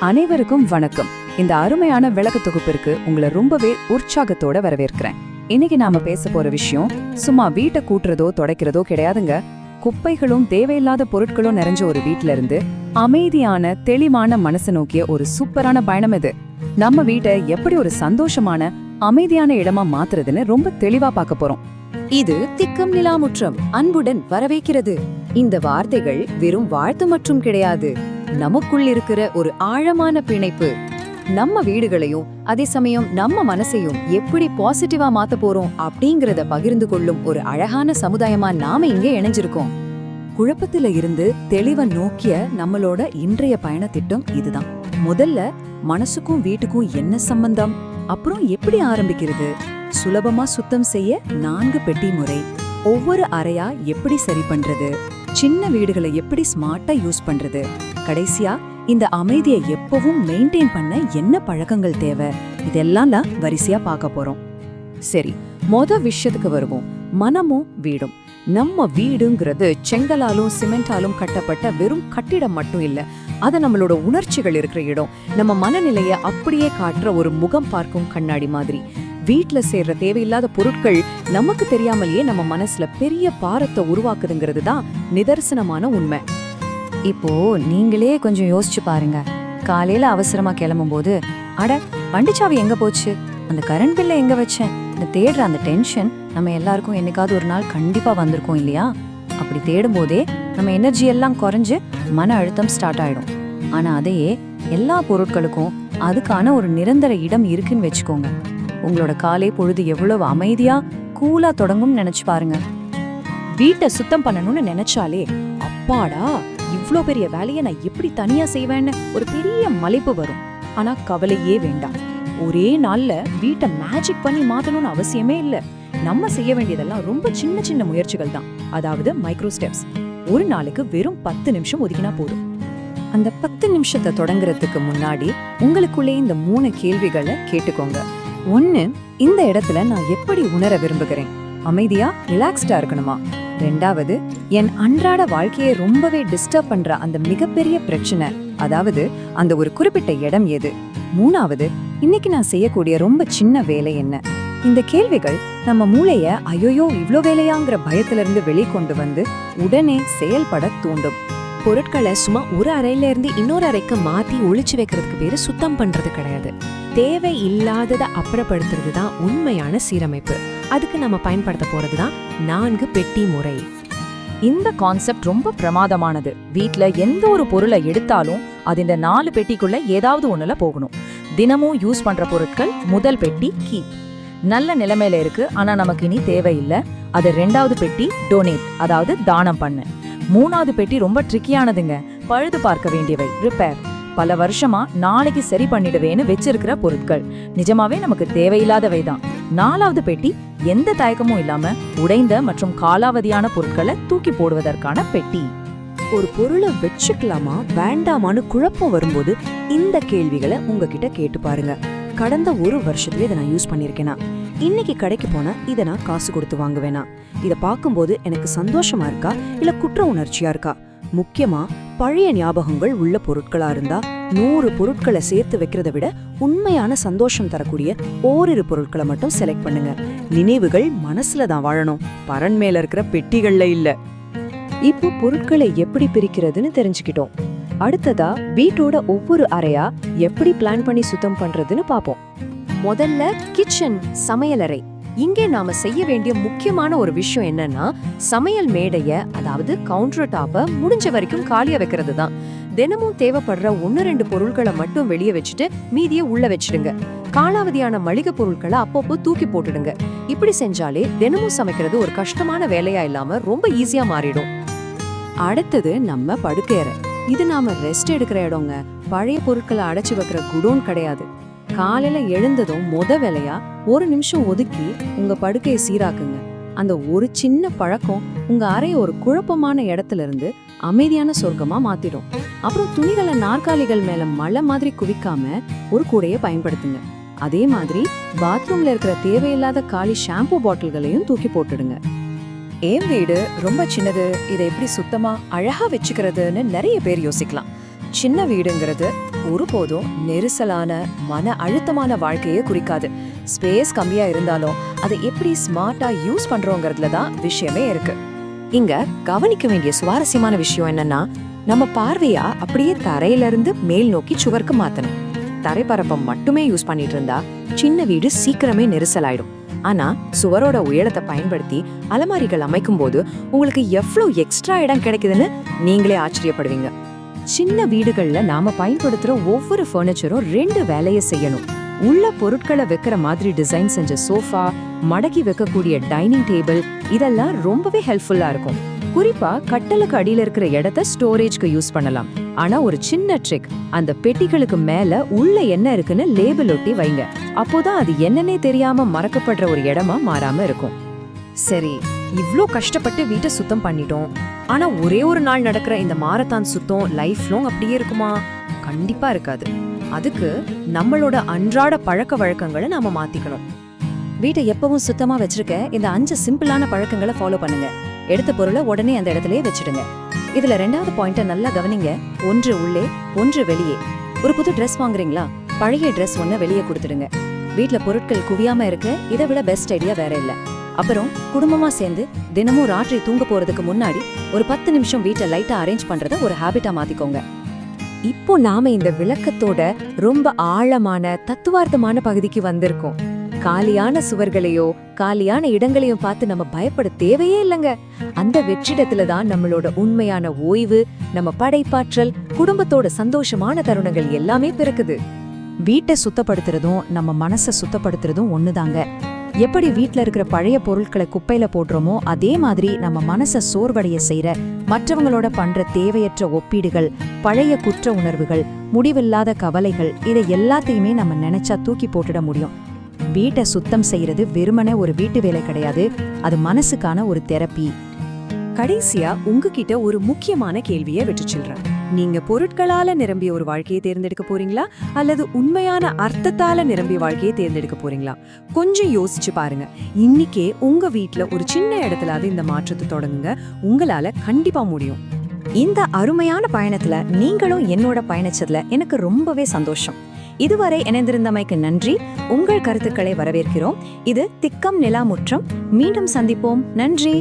அனைவருக்கும் வணக்கம். இந்த அருமையான விளக்க தொகுப்பிற்கு உங்களை ரொம்பவே உற்சாகத்தோட வரவேற்கிறேன். இன்னைக்கு நாம பேச போற விஷயம் சும்மா வீட்டை கூட்டுறதோ துடைக்கிறதோ கிடையாதுங்க. குப்பைகளும் தேவையில்லாத பொருட்களும் நிறைஞ்ச ஒரு வீட்ல இருந்து அமைதியான தெளிவான மனசை நோக்கிய ஒரு சூப்பரான பயணம் இது. நம்ம வீட்டை எப்படி ஒரு சந்தோஷமான அமைதியான இடமா மாத்துறதுன்னு ரொம்ப தெளிவா பார்க்க போறோம். இது திக்கம் நிலாமுற்றம் அன்புடன் வரவேற்கிறது. இந்த வார்த்தைகள் வெறும் வாழ்த்து மற்றும் கிடையாது, நமக்குள் இருக்கிற ஒரு ஆழமான பிணைப்பு. நம்ம வீடுகளையும் அதே சமயம் நம்ம மனசையும் எப்படி பாசிட்டிவா மாத்த போறோம் அப்படிங்கறத பகிர்ந்து கொள்ளும் ஒரு அழகான சமுதாயமா நாம இங்கே இணைஞ்சிருக்கோம். குழப்பத்துல இருந்து தெளிவை நோக்கிய நம்மளோட இன்றைய பயண திட்டம் இதுதான். முதல்ல மனசுக்கும் வீட்டுக்கும் என்ன சம்பந்தம், அப்புறம் எப்படி ஆரம்பிக்கிறது, சுலபமா சுத்தம் செய்ய 4 பெட்டி முறை, ஒவ்வொரு அறையா எப்படி சரி பண்றது, சின்ன வீடுகளை எப்படி ஸ்மார்ட்டா யூஸ் பண்றது, கடைசியா இந்த அமைதியை எப்பவும் மெயின்டைன் பண்ண என்ன பழக்கங்கள் தேவை, இதெல்லாம் தான் வரிசையா பார்க்க போறோம். சரி, விஷயத்துக்கு வருவோம். மனமும் வீடும். நம்ம வீடுங்கிறது செங்கலாலும் சிமெண்டாலும் கட்டப்பட்ட வெறும் கட்டிடம் மட்டும் இல்ல, அது நம்மளோட உணர்ச்சிகள் இருக்கிற இடம். நம்ம மனநிலைய அப்படியே காட்டுற ஒரு முகம் பார்க்கும் கண்ணாடி மாதிரி. வீட்ல சேர்ற தேவையில்லாத பொருட்கள் நமக்கு தெரியாமலேயே நம்ம மனசுல பெரிய பாரத்தை உருவாக்குதுங்கிறது தான் நிதர்சனமான உண்மை. இப்போ நீங்களே கொஞ்சம் யோசிச்சு பாருங்க. காலையில அவசரமா கிளம்பும் போது, அட வண்டிச்சாவி எங்க போச்சு, அந்த கரண்ட் பில்ல எங்க வச்சேன், இந்த தேடுற அந்த டென்ஷன் நம்ம எல்லாருக்கும் என்னைக்காவது ஒரு நாள் கண்டிப்பா வந்திருக்கோம் இல்லையா? அப்படி தேடும் போதே நம்ம எனர்ஜி எல்லாம் குறைஞ்சு மன அழுத்தம் ஸ்டார்ட் ஆயிடும். ஆனா அதையே எல்லா பொருட்களுக்கும் அதுக்கான ஒரு நிரந்தர இடம் இருக்குன்னு வச்சுக்கோங்க. உங்களோட காலை பொழுது எவ்வளவு அமைதியா கூலா தொடங்கும் நினைச்சு பாருங்க. வீட்டை சுத்தம் பண்ணணும்னு நினைச்சாலே அப்பாடா இவ்ளோ பெரிய வேலையை நான் எப்படி தனியா செய்வேன்னு ஒரு பெரிய மலைப்பு வரும். ஆனா கவலையே வேண்டாம். ஒரே நாள்ல வீட்டை மேஜிக் பண்ணி மாத்தணும்னு அவசியமே இல்ல. நம்ம செய்ய வேண்டியதெல்லாம் ரொம்ப சின்ன சின்ன முயற்சிகள் தான், அதாவது மைக்ரோ ஸ்டெப்ஸ். ஒரு நாளுக்கு வெறும் 10 நிமிஷம் ஒதுக்கினா போதும். அந்த 10 நிமிஷத்தை தொடங்குறதுக்கு முன்னாடி உங்களுக்குள்ளே இந்த 3 கேள்விகளை கேட்டுக்கோங்க. 1, இந்த இடத்துல நான் எப்படி உணர விரும்புகிறேன், அமைதியா ரிலாக்ஸ்டா இருக்கணுமா? 2வது, என் அன்றாட வாழ்க்கையை ரொம்பவே டிஸ்டர்ப் பண்ற அந்த மிகப்பெரிய பிரச்சனை, அதாவது அந்த ஒரு குறிப்பிட்ட இடம் எது? 3வது, இன்னைக்கு நான் செய்யக்கூடிய ரொம்ப சின்ன வேலை என்ன? இந்த கேள்விகள் நம்ம மூளைய ஐயோ இவ்ளோ வேலையாங்கிற பயத்துல இருந்து வெளிக்கொண்டு வந்து உடனே செயல்பட தூண்டும். பொருட்களை சும்மா ஒரு அறையில இருந்து இன்னொரு அறைக்கு மாத்தி ஒளிச்சு வைக்கிறதுக்கு பேரு சுத்தம் பண்றது கிடையாது. தேவை இல்லாததை அப்புறப்படுத்துறது தான் உண்மையான சீரமைப்பு. அதுக்கு நம்ம பயன்படுத்த போறதுதான் 4 பெட்டி முறை. இந்த கான்செப்ட் ரொம்ப பிரமாதமானது. வீட்ல எந்த ஒரு பொருளை எடுத்தாலும் அது இந்த 4 பெட்டிக்குள்ள ஏதாவது ஒண்ணுல போகணும். தினமும் யூஸ் பண்ற பொருட்கள் முதல் பெட்டி கீப், நல்ல நிலைமையில இருக்கு ஆனா நமக்கு இனி தேவையில்லை, அது 2வது பெட்டி டொனேட், அதாவது தானம் பண்ணு. 3வது பெட்டி ரொம்ப ட்ரிக்கியானதுங்க, பழுது பார்க்க வேண்டியவை, ரிப்பேர். பல வருஷமா நாளைக்கு சரி பண்ணிடுவேன்னு வச்சிருக்கிற பொருட்கள் நிஜமாவே நமக்கு தேவையில்லாதவை தான். 4வது பெட்டி எந்த தயக்கமும் இல்லாம உடைந்த மற்றும் காலாவதியான பொருட்களை தூக்கி போடுவதற்கான பெட்டி. ஒரு பொருளை வச்சுக்கலாமா வேண்டாமான்னு குழப்பம் வரும்போது இந்த கேள்விகளை உங்ககிட்ட கேட்டு பாருங்க. கடந்த 1 வருஷத்துல இதை நான் யூஸ் பண்ணிருக்கேனா? இன்னைக்கு கடைக்கு போனா இதை நான் காசு கொடுத்து வாங்குவேனா? இதை பார்க்கும்போது எனக்கு சந்தோஷமா இருக்கா இல்ல குற்ற உணர்ச்சியா இருக்கா? முக்கியமா பழைய ஞாபகங்கள் உள்ள பொருட்களா இருந்தா 100 பொருட்களை சேர்த்து வைக்கிறத விட உண்மையான சந்தோஷம் தரக்கூடிய ஓரிரு பொருட்களை மட்டும் செலக்ட் பண்ணுங்க. நினைவுகள் மனசுல தான் வாழணும், பரன் மேல இருக்கிற பெட்டிகள்ல இல்ல. இப்போ பொருட்களை எப்படி பிரிக்கிறதுன்னு தெரிஞ்சுக்கிட்டோம். அடுத்ததா வீட்டோட ஒவ்வொரு அறையா எப்படி பிளான் பண்ணி சுத்தம் பண்றதுன்னு பாப்போம். முதல்ல கிச்சன், சமையலறை. இங்கே நாம செய்ய வேண்டிய முக்கியமான ஒரு விஷயம் என்னன்னா, சமையல் மேடைய, அதாவது கவுண்டர் டாப்ப முடிஞ்ச வரைக்கும் காலியா வைக்கிறது தான். தினமும் தேவைப்படுற 1-2 பொருட்களை மட்டும் வெளியே வச்சுட்டு மீதியை உள்ள வச்சிடுங்க. காலாவதியான மளிகை பொருட்களை அப்பப்போ தூக்கி போட்டுடுங்க. இப்படி செஞ்சாலே தினமும் சமைக்கிறது ஒரு கஷ்டமான வேலையா இல்லாம ரொம்ப ஈஸியா மாறிடும். அடுத்தது நம்ம படுக்கையறை. இது நாம ரெஸ்ட் எடுக்கிற இடங்க, பழைய பொருட்களை அடைச்சு வைக்கிற குடோன் கிடையாது. காலையில எழுந்ததும் வேலையா 1 நிமிஷம் ஒதுக்கி உங்க படுக்கையை சீராக்குங்க. அந்த ஒரு சின்ன பழக்கம் உங்க அறைய ஒரு குழப்பமான இடத்துல இருந்து அமைதியான சொர்க்கமா மாத்திடும். அப்புறம் துணிகளை நாற்காலிகள் மேல மழை மாதிரி குவிக்காம ஒரு கூடைய பயன்படுத்துங்க. அதே மாதிரி பாத்ரூம்ல இருக்கிற தேவையில்லாத காலி ஷாம்பு பாட்டில்களையும் தூக்கி போட்டுடுங்க. என் வீடு ரொம்ப சின்னது, இதை எப்படி சுத்தமா அழகா வச்சுக்கிறதுன்னு நிறைய பேர் யோசிக்கலாம். சின்ன வீடுங்கிறது ஒருபோதும் நெரிசலான மன அழுத்தமான வாழ்க்கையை குறிக்காது. ஸ்பேஸ் கம்மியா இருந்தாலும் அதை எப்படி ஸ்மார்ட்டா யூஸ் பண்றோங்கிறதுல தான் விஷயமே இருக்கு. இங்க கவனிக்க வேண்டிய சுவாரஸ்யமான விஷயம் என்னன்னா, நம்ம பார்வையா அப்படியே தரையில இருந்து மேல் நோக்கி சுவருக்கு மாத்தணும். தரைப்பரப்பம் மட்டுமே யூஸ் பண்ணிட்டு இருந்தா சின்ன வீடு சீக்கிரமே நெரிசலாயிடும். ஆனா சுவரோட உயரத்தை பயன்படுத்தி அலமாரிகள் அமைக்கும் போது உங்களுக்கு எவ்வளவு எக்ஸ்ட்ரா இடம் கிடைக்குதுன்னு நீங்களே ஆச்சரியப்படுவீங்க. சின்ன வீடுகள்ல நாம பயன்படுத்துற ஒவ்வொரு ஃபர்னிச்சரும் 2 வேலையை செய்யணும். உள்ள பொருட்களை வைக்கிற மாதிரி டிசைன் செஞ்ச சோஃபா, மடக்கி வைக்கக்கூடிய டைனிங் டேபிள், இதெல்லாம் ரொம்பவே ஹெல்ப்ஃபுல்லா இருக்கும். குறிப்பா கட்டலுக்கு அடியில இருக்கிற இடத்த ஸ்டோரேஜ்க்கு யூஸ் பண்ணலாம். ஆனா ஒரு சின்ன ட்ரிக், அந்த பெட்டிகளுக்கு மேல உள்ள என்ன இருக்குன்னு லேபிள் ஒட்டி வைங்க. அப்போதான் அது என்னன்னே தெரியாம மறக்கப்படுற ஒரு இடமா மாறாம இருக்கும். சரி, இவ்ளோ கஷ்டப்பட்டு வீட்டை சுத்தம் பண்ணிட்டோம். ஆனா ஒரே ஒரு நாள் நடக்கிற இந்த மாரத்தான் சுத்தம் லைஃப் லாங் அப்படியே இருக்குமா? கண்டிப்பா இருக்காது. அதுக்கு நம்மளோட அன்றாட பழக்க வழக்கங்களை நாம மாத்திக்கணும். வீட்டை எப்பவும் சுத்தமா வச்சிருக்க இந்த 5 சிம்பிளான பழக்கங்களை ஃபாலோ பண்ணுங்க. எடுத்த பொருளை உடனே அந்த இடத்துலயே வச்சிடுங்க. இதுல 2வது பாயிண்ட நல்லா கவனிங்க. 1 உள்ளே 1 வெளியே. ஒரு புது ட்ரெஸ் வாங்குறீங்களா, பழைய ட்ரெஸ் ஒன்ன வெளியே கொடுத்துடுங்க. வீட்ல பொருட்கள் குவியாம இருக்க இதை விட பெஸ்ட் ஐடியா வேற இல்ல. அப்புறம் குடும்பமா சேர்ந்து தினமும் ராத்திரி தூங்க போறதுக்கு முன்னாடி ஒரு 10 நிமிஷம் வீட்டை லைட்டா அரேஞ்ச் பண்றத ஒரு ஹாபிட்டா மாத்திக்கோங்க. இப்போ நாம இந்த விளக்கத்தோட ரொம்ப ஆழமான தத்துவார்த்தமான பகுதிக்கு வந்திருக்கோம். காலியான சுவர்களையோ காலியான இடங்களையும் பார்த்து நம்ம பயப்பட தேவையே இல்லைங்க. அந்த வெற்றிடத்துல தான் நம்மளோட உண்மையான ஓய்வு, நம்ம படைப்பாற்றல், குடும்பத்தோட சந்தோஷமான தருணங்கள் எல்லாமே பிறக்குது. வீட்டை சுத்தப்படுத்துறதும் நம்ம மனசை சுத்தப்படுத்துறதும் ஒண்ணுதாங்க. எப்படி வீட்ல இருக்கிற பழைய பொருட்களை குப்பையில போடுறோமோ அதே மாதிரி நம்ம மனசை சோர்வடைய செய்யற மற்றவங்களோட பண்ற தேவையற்ற ஒப்பீடுகள், பழைய குற்ற உணர்வுகள், முடிவில்லாத கவலைகள், இதை எல்லாத்தையுமே நம்ம நினைச்சா தூக்கி போட்டுட முடியும். வீட்டை சுத்தம் செய்யறது வெறுமனே ஒரு வீட்டு வேலை கிடையாது, அது மனசுக்கான ஒரு தெரப்பி. கடைசியா உங்ககிட்ட ஒரு முக்கியமான கேள்வியை விட்டு சொல்றேன். நீங்க பொருட்களால நிரம்பிய ஒரு வாழ்க்கையை தேர்ந்தெடுக்க போறீங்களா, அல்லது உண்மையான அர்த்தத்தால நிரம்பிய வாழ்க்கையை தேர்ந்தெடுக்க போறீங்களா? கொஞ்சம் யோசிச்சு பாருங்க. இன்னைக்கே உங்க வீட்ல ஒரு சின்ன இடத்துலாவது இந்த மாற்றத்தை தொடங்குங்க. உங்களால கண்டிப்பா முடியும். இந்த அருமையான பயணத்துல நீங்களும் என்னோட பயணிச்சதுல எனக்கு ரொம்பவே சந்தோஷம். இதுவரை இணைந்திருந்தமைக்கு நன்றி. உங்கள் கருத்துக்களை வரவேற்கிறோம். இது திக்கம் நிலா முற்றம். மீண்டும் சந்திப்போம். நன்றி.